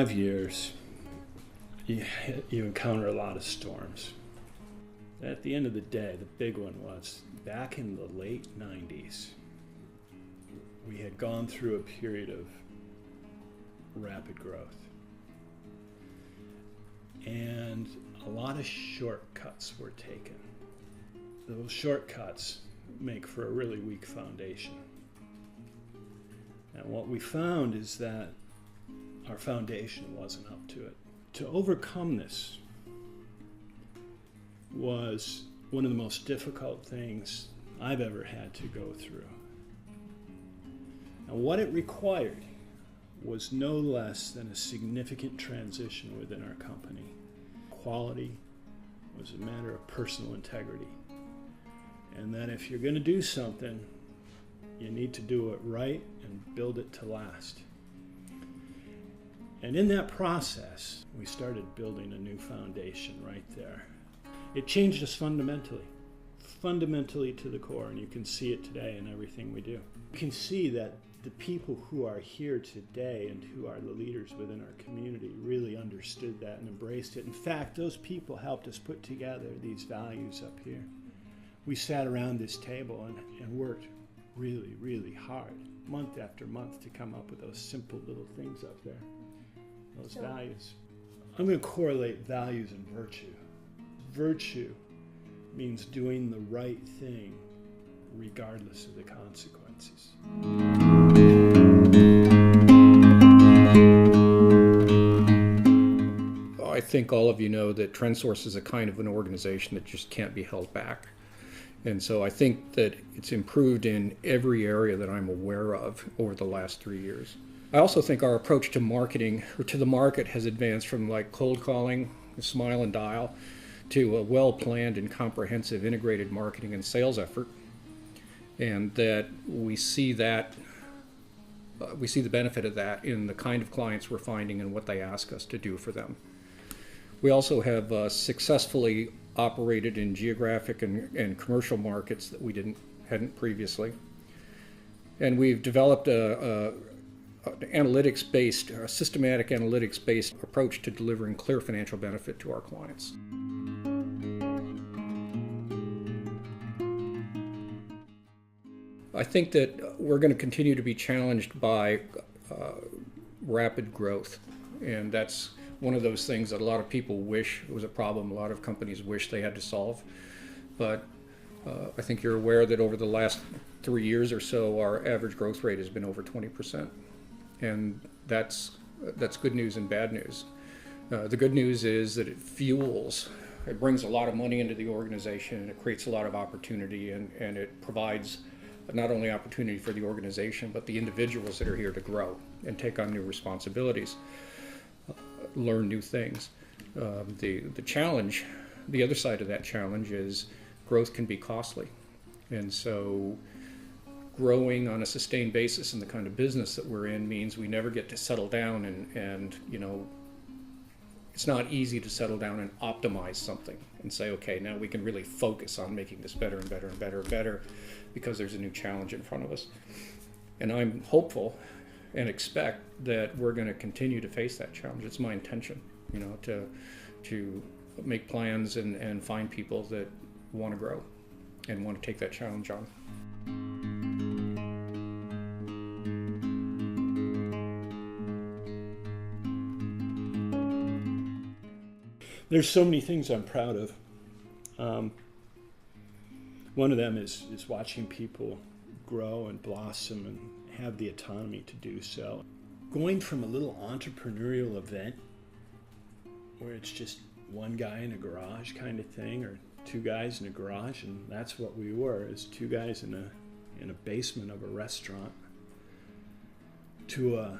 5 years, you encounter a lot of storms. At the end of the day, the big one was back in the late 90s, we had gone through a period of rapid growth. And a lot of shortcuts were taken. Those shortcuts make for a really weak foundation. And what we found is that our foundation wasn't up to it. To overcome this was one of the most difficult things I've ever had to go through. And what it required was no less than a significant transition within our company. Quality was a matter of personal integrity. And that if you're going to do something, you need to do it right and build it to last. And in that process, we started building a new foundation right there. It changed us fundamentally to the core, and you can see it today in everything we do. You can see that the people who are here today and who are the leaders within our community really understood that and embraced it. In fact, those people helped us put together these values up here. We sat around this table and worked really, really hard, month after month, to come up with those simple little things up there, those values. I'm going to correlate values and virtue. Virtue means doing the right thing regardless of the consequences. I think all of you know that TrendSource is a kind of an organization that just can't be held back. And so I think that it's improved in every area that I'm aware of over the last 3 years. I also think our approach to marketing, or to the market, has advanced from like cold calling, smile and dial, to a well-planned and comprehensive integrated marketing and sales effort. And that we see the benefit of that in the kind of clients we're finding and what they ask us to do for them. We also have successfully operated in geographic and commercial markets that we hadn't previously. And we've developed a systematic analytics-based approach to delivering clear financial benefit to our clients. I think that we're going to continue to be challenged by rapid growth, and that's one of those things that a lot of people wish was a problem, a lot of companies wish they had to solve. But I think you're aware that over the last 3 years or so, our average growth rate has been over 20%. And that's good news and bad news. The good news is that it brings a lot of money into the organization, and it creates a lot of opportunity, and it provides not only opportunity for the organization, but the individuals that are here to grow and take on new responsibilities, learn new things. The challenge, the other side of that challenge, is growth can be costly. And so growing on a sustained basis in the kind of business that we're in means we never get to settle down and it's not easy to settle down and optimize something and say, okay, now we can really focus on making this better and better and better and better, because there's a new challenge in front of us. And I'm hopeful and expect that we're going to continue to face that challenge. It's my intention, to make plans and find people that want to grow and want to take that challenge on. There's so many things I'm proud of. One of them is watching people grow and blossom and have the autonomy to do so. Going from a little entrepreneurial event where it's just one guy in a garage kind of thing, or two guys in a garage, and that's what we were, is two guys in a basement of a restaurant, to a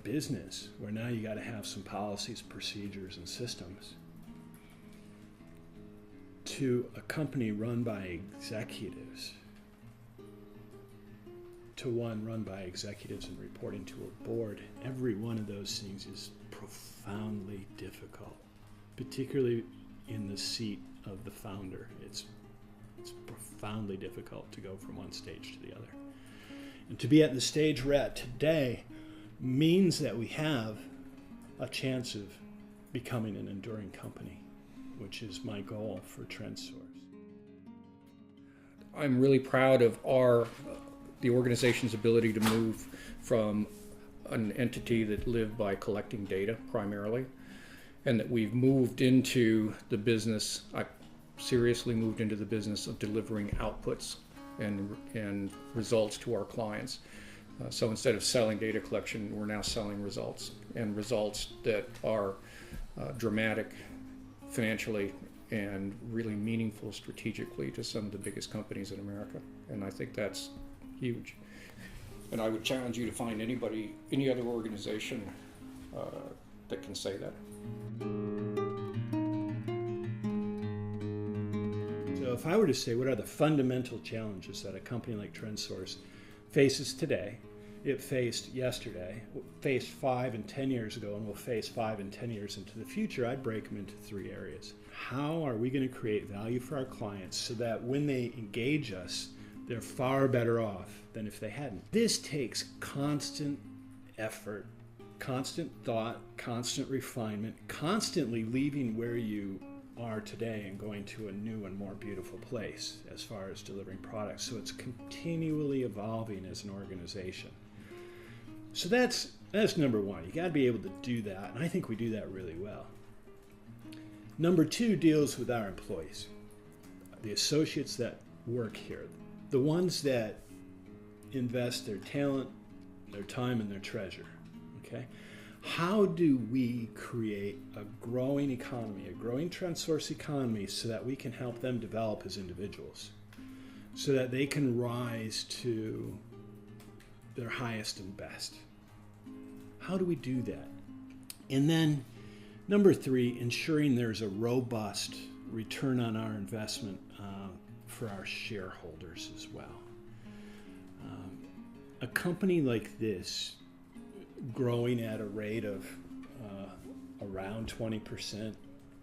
business where now you got to have some policies, procedures, and systems, to a company run by executives, to one run by executives and reporting to a board. Every one of those things is profoundly difficult, particularly in the seat of the founder. It's profoundly difficult to go from one stage to the other. And to be at the stage we're at today means that we have a chance of becoming an enduring company, which is my goal for TrendSource. I'm really proud of the organization's ability to move from an entity that lived by collecting data primarily, and that we've moved into the business, I seriously moved into the business of delivering outputs and results to our clients. So instead of selling data collection, we're now selling results, and results that are dramatic financially and really meaningful strategically to some of the biggest companies in America. And I think that's huge. And I would challenge you to find any other organization that can say that. So if I were to say what are the fundamental challenges that a company like TrendSource faces today, it faced yesterday, faced 5 and 10 years ago, and will face 5 and 10 years into the future, I'd break them into 3 areas. How are we going to create value for our clients so that when they engage us, they're far better off than if they hadn't? This takes constant effort, constant thought, constant refinement, constantly leaving where you are today and going to a new and more beautiful place as far as delivering products. So it's continually evolving as an organization. So that's number one. You got to be able to do that, and I think we do that really well. Number 2 deals with our employees, the associates that work here, the ones that invest their talent, their time, and their treasure. Okay? How do we create a growing economy, a growing TrendSource economy, so that we can help them develop as individuals, so that they can rise to their highest and best? How do we do that? And then number 3, ensuring there's a robust return on our investment for our shareholders as well. A company like this, growing at a rate of around 20%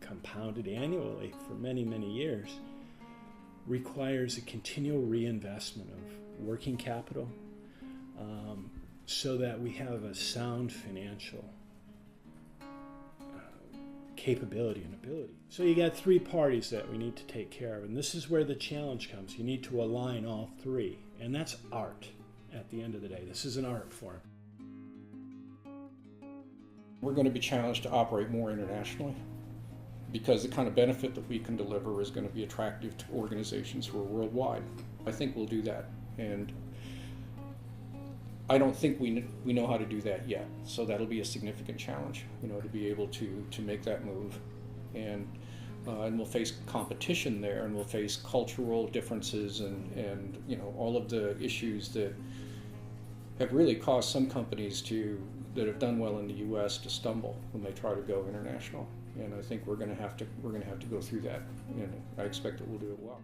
compounded annually for many, many years, requires a continual reinvestment of working capital so that we have a sound financial capability and ability. So you got 3 parties that we need to take care of, and this is where the challenge comes. You need to align all 3, and that's art at the end of the day. This is an art form. We're going to be challenged to operate more internationally, because the kind of benefit that we can deliver is going to be attractive to organizations who are worldwide. I think we'll do that, and I don't think we know how to do that yet. So that'll be a significant challenge, to be able to make that move, and we'll face competition there, and we'll face cultural differences, and all of the issues that have really caused some companies that have done well in the U.S. to stumble when they try to go international. And I think we're going to have to go through that, and I expect that we'll do it well.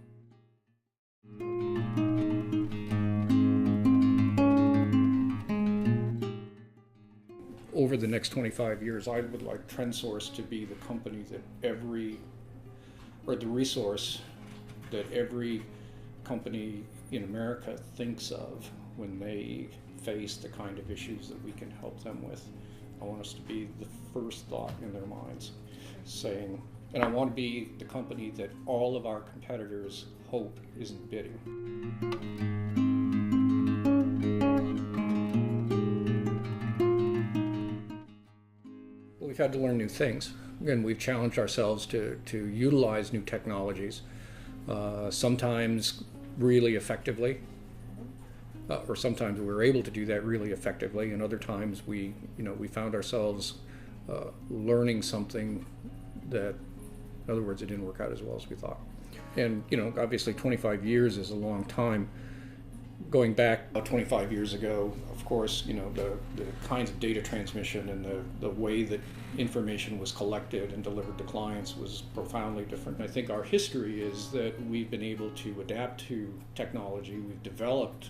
Over the next 25 years, I would like TrendSource to be the company that the resource that every company in America thinks of when they face the kind of issues that we can help them with. I want us to be the first thought in their minds, and I want to be the company that all of our competitors hope isn't bidding. Well, we've had to learn new things, and we've challenged ourselves to utilize new technologies, sometimes really effectively, or sometimes we were able to do that really effectively, and other times we found ourselves learning something that, in other words, it didn't work out as well as we thought. And obviously 25 years is a long time. Going back about 25 years ago, of course, the kinds of data transmission and the way that information was collected and delivered to clients was profoundly different. And I think our history is that we've been able to adapt to technology. We've developed,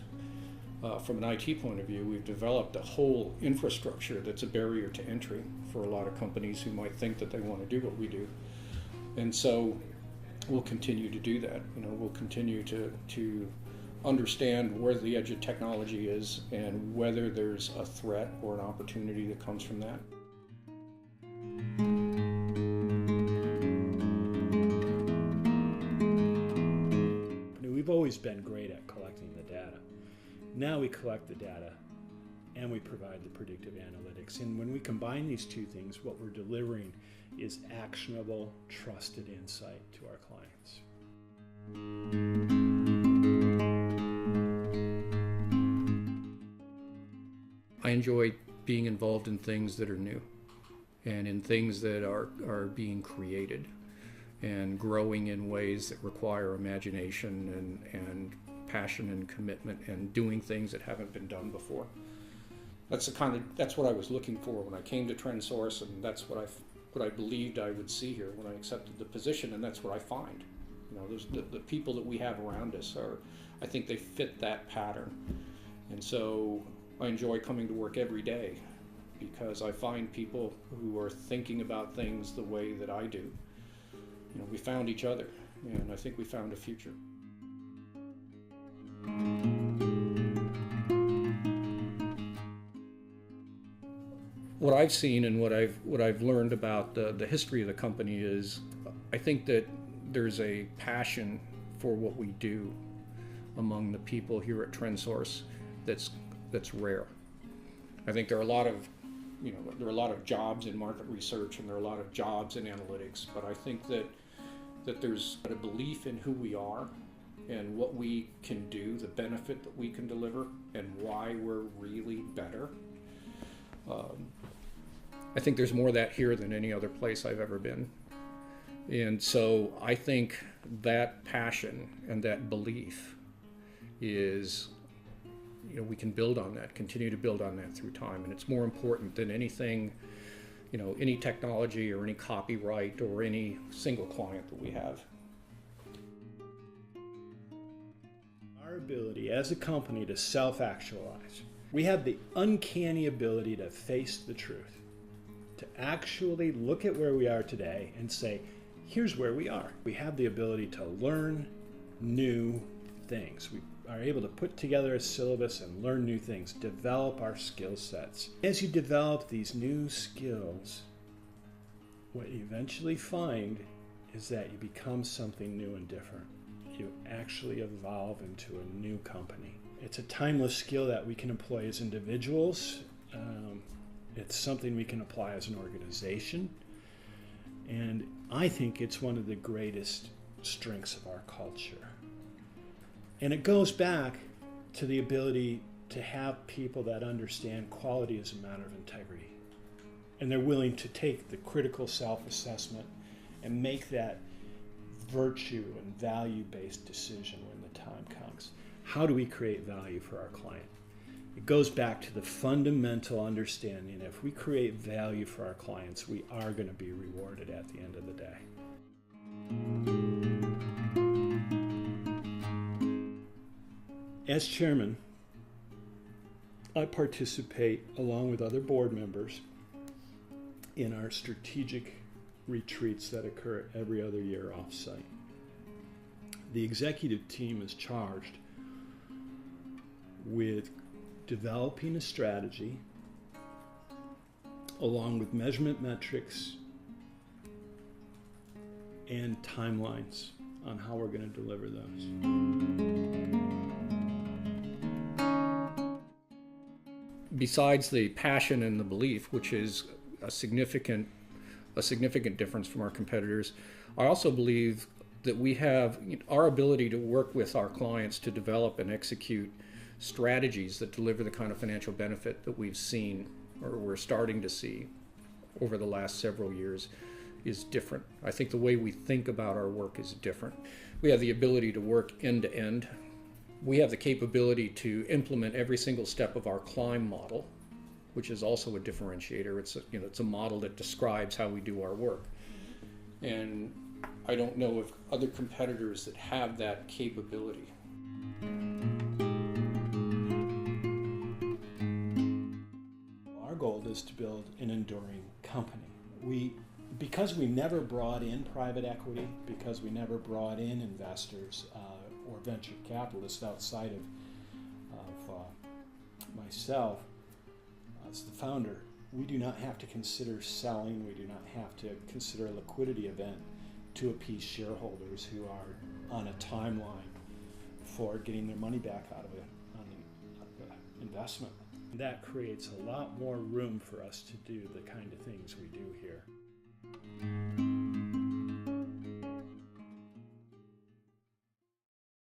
from an IT point of view, we've developed a whole infrastructure that's a barrier to entry for a lot of companies who might think that they want to do what we do. And so we'll continue to do that. We'll continue to understand where the edge of technology is and whether there's a threat or an opportunity that comes from that. been great at collecting the data. Now we collect the data and we provide the predictive analytics. And when we combine these two things, what we're delivering is actionable, trusted insight to our clients. I enjoy being involved in things that are new and in things that are being created and growing in ways that require imagination and passion and commitment and doing things that haven't been done before. That's what I was looking for when I came to TrendSource, and that's what I believed I would see here when I accepted the position, and that's what I find. You know, the people that we have around us I think they fit that pattern. And so I enjoy coming to work every day because I find people who are thinking about things the way that I do. You know, we found each other, and I think we found a future. What I've seen and what I've learned about the history of the company is I think that there's a passion for what we do among the people here at TrendSource that's rare. I think there are a lot of jobs in market research and there are a lot of jobs in analytics, but I think that there's a belief in who we are and what we can do, the benefit that we can deliver, and why we're really better. I think there's more of that here than any other place I've ever been. And so I think that passion and that belief is, you know, we can build on that, continue to build on that through time. And it's more important than anything, you know, any technology or any copyright or any single client that we have. Our ability as a company to self-actualize. We have the uncanny ability to face the truth, to actually look at where we are today and say, here's where we are. We have the ability to learn new things. We are able to put together a syllabus and learn new things, develop our skill sets. As you develop these new skills, what you eventually find is that you become something new and different. You actually evolve into a new company. It's a timeless skill that we can employ as individuals. It's something we can apply as an organization. And I think it's one of the greatest strengths of our culture. And it goes back to the ability to have people that understand quality as a matter of integrity. And they're willing to take the critical self-assessment and make that virtue and value-based decision when the time comes. How do we create value for our client? It goes back to the fundamental understanding if we create value for our clients, we are going to be rewarded at the end of the day. As chairman, I participate along with other board members in our strategic retreats that occur every other year off-site. The executive team is charged with developing a strategy along with measurement metrics and timelines on how we're going to deliver those. Besides the passion and the belief, which is a significant difference from our competitors, I also believe that we have our ability to work with our clients to develop and execute strategies that deliver the kind of financial benefit that we've seen or we're starting to see over the last several years is different. I think the way we think about our work is different. We have the ability to work end to end. We have the capability to implement every single step of our climb model, which is also a differentiator. It's a model that describes how we do our work. And I don't know of other competitors that have that capability. Our goal is to build an enduring company. Because we never brought in private equity, because we never brought in investors or venture capitalists outside of myself as the founder, we do not have to consider selling, we do not have to consider a liquidity event to appease shareholders who are on a timeline for getting their money back out of it on the investment. That creates a lot more room for us to do the kind of things we do here.